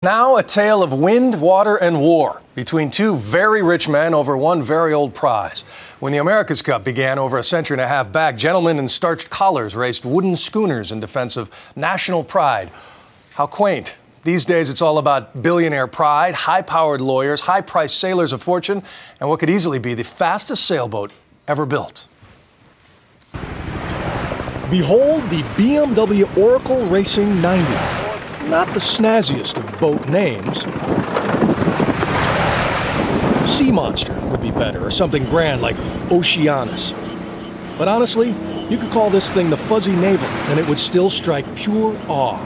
Now a tale of wind, water, and war between two very rich men over one very old prize. When the America's Cup began over a century and a half back, gentlemen in starched collars raced wooden schooners in defense of national pride. How quaint. These days it's all about billionaire pride, high-powered lawyers, high-priced sailors of fortune, and what could easily be the fastest sailboat ever built. Behold the BMW Oracle Racing 90. Not the snazziest of boat names. Sea Monster would be better, or something grand like Oceanus. But honestly, you could call this thing the Fuzzy Navel, and it would still strike pure awe.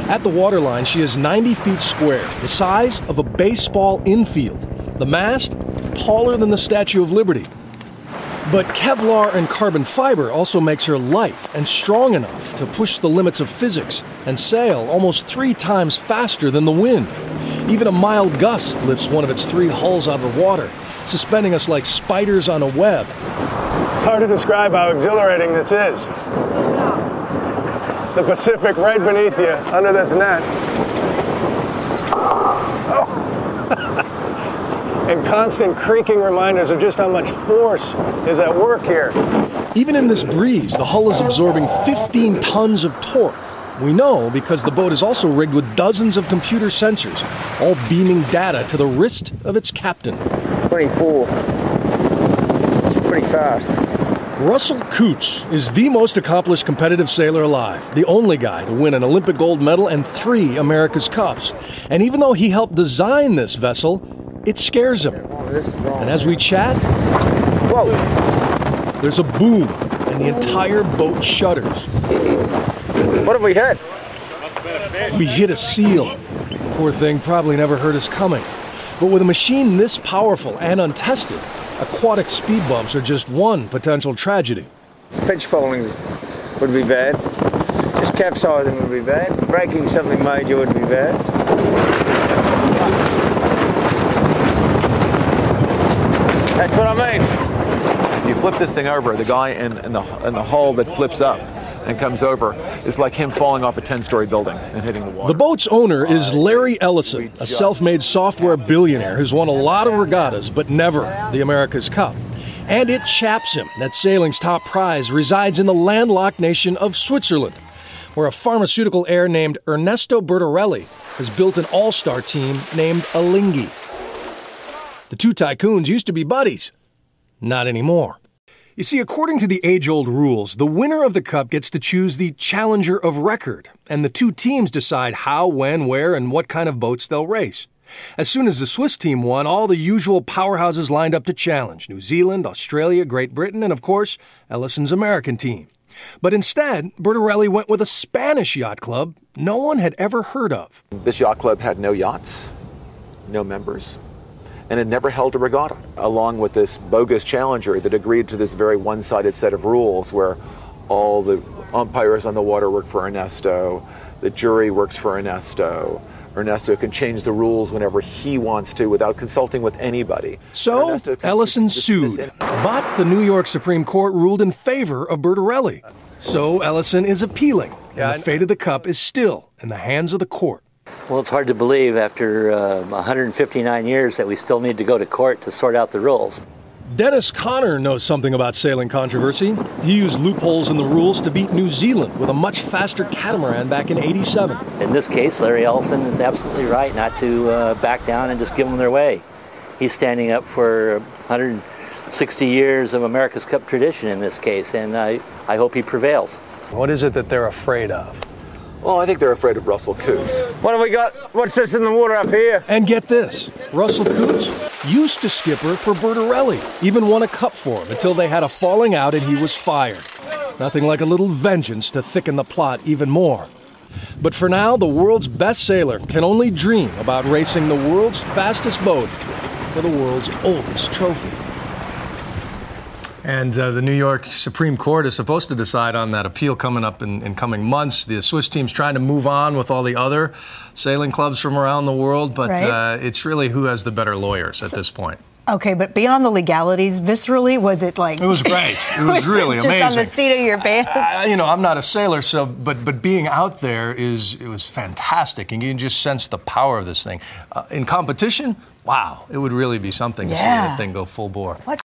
At the waterline, she is 90 feet square, the size of a baseball infield. The mast, taller than the Statue of Liberty. But Kevlar and carbon fiber also makes her light and strong enough to push the limits of physics and sail almost 3 times faster than the wind. Even a mild gust lifts one of its 3 hulls out of the water, suspending us like spiders on a web. It's hard to describe how exhilarating this is. The Pacific right beneath you, under this net. Oh. And constant creaking reminders of just how much force is at work here. Even in this breeze, the hull is absorbing 15 tons of torque. We know because the boat is also rigged with dozens of computer sensors, all beaming data to the wrist of its captain. 24. It's pretty fast. Russell Coutts is the most accomplished competitive sailor alive, the only guy to win an Olympic gold medal and 3 America's Cups. And even though he helped design this vessel, it scares him. And as we chat, whoa, there's a boom and the entire boat shudders. What have we hit? We hit a seal. Poor thing probably never heard us coming. But with a machine this powerful and untested, aquatic speed bumps are just one potential tragedy. Pitch bowling would be bad. Just capsizing would be bad. Breaking something major would be bad. That's what I mean. You flip this thing over, the guy in the hull that flips up and comes over is like him falling off a 10-story building and hitting the water. The boat's owner is Larry Ellison, a self-made software billionaire who's won a lot of regattas, but never the America's Cup. And it chaps him that sailing's top prize resides in the landlocked nation of Switzerland, where a pharmaceutical heir named Ernesto Bertorelli has built an all-star team named Alinghi. The two tycoons used to be buddies. Not anymore. You see, according to the age-old rules, the winner of the cup gets to choose the challenger of record, and the 2 teams decide how, when, where, and what kind of boats they'll race. As soon as the Swiss team won, all the usual powerhouses lined up to challenge: New Zealand, Australia, Great Britain, and of course, Ellison's American team. But instead, Bertorelli went with a Spanish yacht club no one had ever heard of. This yacht club had no yachts, no members, and it never held a regatta, along with this bogus challenger that agreed to this very one-sided set of rules where all the umpires on the water work for Ernesto, the jury works for Ernesto. Ernesto can change the rules whenever he wants to without consulting with anybody. So, Ellison sued, but the New York Supreme Court ruled in favor of Bertorelli. So, Ellison is appealing, and the fate of the cup is still in the hands of the court. Well, it's hard to believe after 159 years that we still need to go to court to sort out the rules. Dennis Conner knows something about sailing controversy. He used loopholes in the rules to beat New Zealand with a much faster catamaran back in '87. In this case, Larry Ellison is absolutely right not to back down and just give them their way. He's standing up for 160 years of America's Cup tradition in this case, and I hope he prevails. What is it that they're afraid of? Well, I think they're afraid of Russell Coutts. What have we got? What's this in the water up here? And get this, Russell Coutts used to skipper for Bertorelli, even won a cup for him until they had a falling out and he was fired. Nothing like a little vengeance to thicken the plot even more. But for now, the world's best sailor can only dream about racing the world's fastest boat for the world's oldest trophy. And the New York Supreme Court is supposed to decide on that appeal coming up in coming months. The Swiss team's trying to move on with all the other sailing clubs from around the world, but it's really who has the better lawyers at this point. Okay, but beyond the legalities, viscerally, was it like? It was great. It was really just amazing. Just on the seat of your pants. You know, I'm not a sailor, so but being out there it was fantastic, and you can just sense the power of this thing. In competition, wow, it would really be something to see that thing go full bore. What